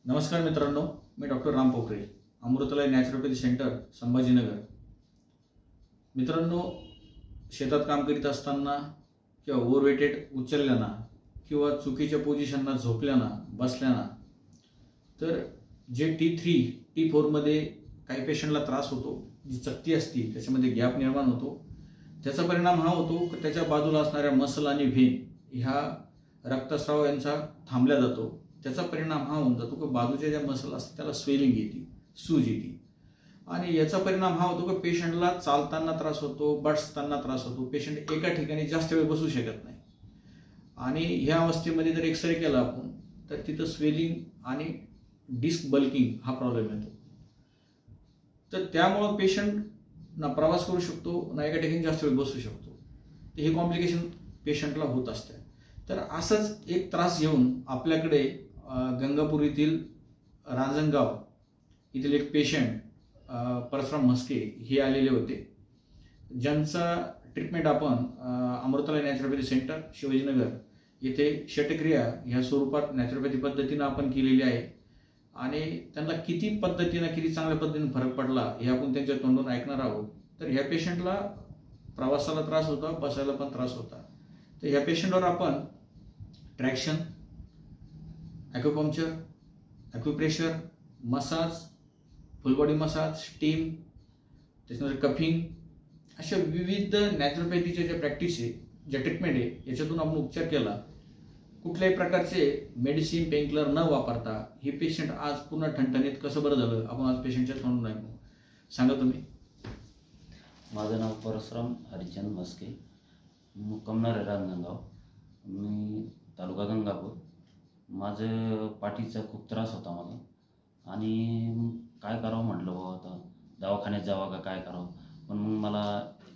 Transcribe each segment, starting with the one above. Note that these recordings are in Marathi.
नमस्कार मित्रांनो, मी doctor Ram Pokhare, Amritalay naturopathy centre, Sambhajinagar. मित्रांनो, शेतात काम करीत असताना किंवा ओव्हरवेटेड उचलल्याना किंवा चुकीच्या पोझिशनला झोपल्याना बसल्याना तर जे T3 T4 मध्ये काही पेशंटला त्रास होतो, जी चकती असते त्याच्यामध्ये गॅप निर्माण होतो। त्याचा परिणाम हा होतो की त्याच्या बाजूला असणाऱ्या मसल आणि व्हेन ह्या रक्तस्राव यांचा थांबला जातो। त्याचा परिणाम हा होऊन जातो की बाजूच्या ज्या मसल असतात त्याला स्वेलिंग येते, सूज येते आणि याचा परिणाम हा होतो की पेशंटला चालताना त्रास होतो, बसताना त्रास होतो। पेशंट एका ठिकाणी जास्त वेळ बसू शकत नाही आणि ह्या अवस्थेमध्ये जर एक्सरे केला आपण तर तिथं स्वेलिंग आणि डिस्क बल्किंग हा प्रॉब्लेम येतो। तर त्यामुळे पेशंट ना प्रवास करू शकतो ना एका ठिकाणी जास्त वेळ बसू शकतो। तर हे कॉम्प्लिकेशन पेशंटला होत असते। तर असंच एक त्रास घेऊन आपल्याकडे गंगापूर येथील रांजणगाव येथील एक पेशंट परशुराम म्हस्के हे आलेले होते, ज्यांचा ट्रीटमेंट आपण अमृतलय नॅचरोपॅथी सेंटर शिवाजीनगर येथे शटक्रिया ह्या स्वरूपात नॅचरोपॅथी पद्धतीने आपण केलेली आहे आणि त्यांना किती चांगल्या पद्धतीने फरक पडला हे आपण त्यांच्या तोंडून ऐकणार आहोत। तर ह्या पेशंटला प्रवासाला त्रास होता, बसायला पण त्रास होता। तर ह्या पेशंटवर आपण ट्रॅक्शन, ॲक्युपंक्चर, ॲक्युप्रेशर, मसाज, फुल बॉडी मसाज, स्टीम, त्याच्यानंतर कफिंग अशा विविध नॅचरोपॅथीच्या ज्या प्रॅक्टिस आहे, ज्या ट्रीटमेंट आहे याच्यातून आपण उपचार केला। कुठल्याही प्रकारचे मेडिसिन, पेनकिलर न वापरता हे पेशंट आज पूर्ण ठणठणीत कसं बरं झालं आपण आज पेशंटच्या तोंडून ऐकू। सांगा तुम्ही। माझं नाव परशुराम हरिचंद म्हस्के, मुक्कामदार रांजणगाव, मी तालुका गंगापूर। माझं पाठीचा खूप त्रास होता मला आणि काय करावं म्हटलं बाबा, आता दवाखान्यात जावं का काय करावं। पण मग मला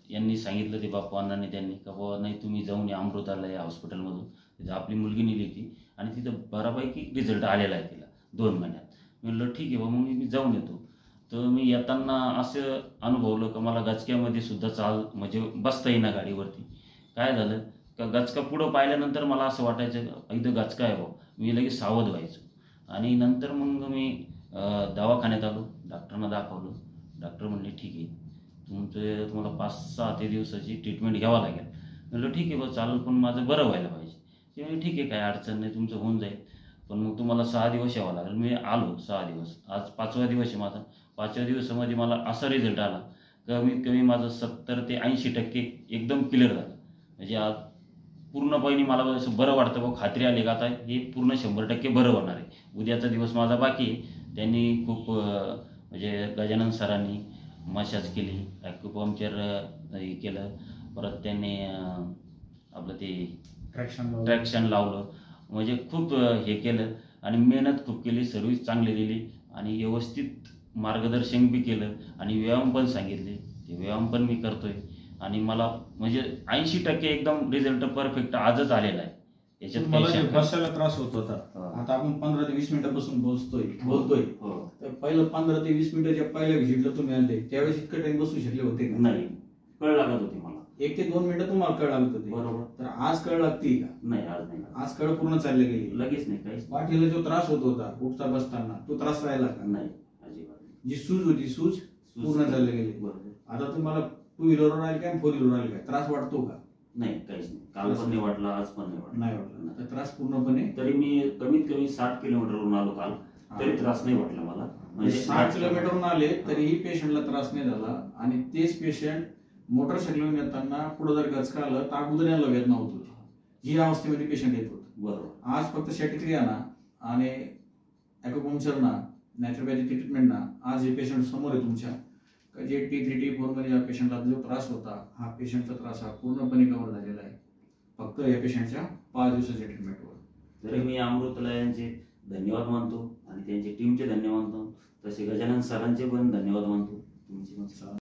यांनी सांगितलं, ते बापू अण्णांनी त्यांनी का बाबा नाही तुम्ही जाऊन या अमृतालय हॉस्पिटलमधून, तिथं आपली मुलगी नेली होती आणि तिथं बऱ्यापैकी रिझल्ट आलेला आहे तिला 2 महिन्यात। मी म्हटलं ठीक आहे बाबा, मग मी जाऊन येतो। तर मी येताना असं अनुभवलं की मला गचक्यामध्ये सुद्धा म्हणजे बसता येईना गाडीवरती। काय झालं का गचका पुढं पाहिल्यानंतर मला असं वाटायचं इथं गचका आहे बाबा, मी लगेच सावध व्हायचो आणि नंतर मग मी दवाखान्यात आलो, डॉक्टरांना दाखवलं। डॉक्टर म्हणले ठीक आहे, तुम्हाला 5-6 दिवसाची ट्रीटमेंट घ्यावं लागेल। म्हटलं ठीक आहे बस चालेल, पण माझं बरं व्हायला पाहिजे। ते म्हणजे ठीक आहे, काय अडचण नाही, तुमचं होऊन जाईल, पण मग तुम्हाला 6 दिवस यावं लागेल। मी आलो 6 दिवस, आज 5वा दिवस आहे माझा। 5व्या दिवसामध्ये मला असा रिझल्ट आला, कमीत कमी माझं 70 ते 80% एकदम क्लिअर झालं। म्हणजे आज पूर्णपणे मला असं बरं वाटतं बघ, खात्री आली का आता हे पूर्ण 100% बरं होणार आहे। उद्याचा दिवस माझा बाकी आहे। त्यांनी खूप म्हणजे गजानन सरांनी मसाज केली, ॲक्युपंक्चर हे केलं, परत त्यांनी आपलं ते ट्रॅक्शन लावलं, म्हणजे खूप हे केलं आणि मेहनत खूप केली, सर्व्हिस चांगली दिली आणि व्यवस्थित मार्गदर्शन बी केलं आणि व्यायाम पण सांगितले, ते व्यायाम पण मी करतोय आणि मला म्हणजे 80% एकदम रिझल्ट परफेक्ट आजच आलेला आहे। याच्यात मला बसायला त्रास होत होता, आता आपण 15 ते 20 मिनिटांपासून बोलतोय। तर पहिलं 15 ते 20 मिनिटाच्या पहिल्या व्हिजिटला तुम्ही आले त्यावेळेस इतकं टाइम बसू शकले होते का? नाही, कळ लागत होती मला। 1 ते 2 मिनिटं तुम्हाला कळ लागत होती, बरोबर। तर आज कळ लागते का? नाही, आज नाही। आज कळ पूर्ण चालले गेली, लगेच नाही, काहीच पाठीला जो त्रास होत होता उठता बसताना तो त्रास राहिला का? नाही, अजिबात नाही। जी सूज होती सूज पूर्ण चालले गेली। बरोबर। आता तुम्हाला 2 व्हीलरवर आले काय 4 व्हीलरवर आले काय त्रास वाटतो का? नाही, काहीच नाही, काल पण नाही वाटला, आज पण नाही वाटला। तर त्रास पूर्णपणे, तरी मी कमीत कमी 60 किलोमीटरवरून आलो काल, तरी त्रास नाही वाटला मला। म्हणजे 60 किलोमीटरवरून आले तरीही पेशंटला त्रास नाही झाला आणि तेच पेशंट मोटरसायकलवर येताना पुढे जर गचका आलं तर अगोदर याला वेदना होत होती, ही अवस्थेमध्ये पेशंट येत होतं। बरोबर। आज फक्त शटक्रियाना आणि ॲक्युपंक्चरना, नॅचरोपॅथी ट्रीटमेंटना आज हे पेशंट समोर आहे तुमच्या, जे T3 T4 मध्ये या पेशंटला जो त्रास होता हा पेशंटचा त्रास हा पूर्णपणे कव्हर झालेला आहे फक्त या पेशंटच्या 5 दिवसाच्या ट्रीटमेंटवर। तरी मी अमृतलयांचे धन्यवाद मानतो आणि त्यांच्या टीमचे धन्यवाद मानतो, तसे गजानन सरांचे पण धन्यवाद मानतो। तुमचे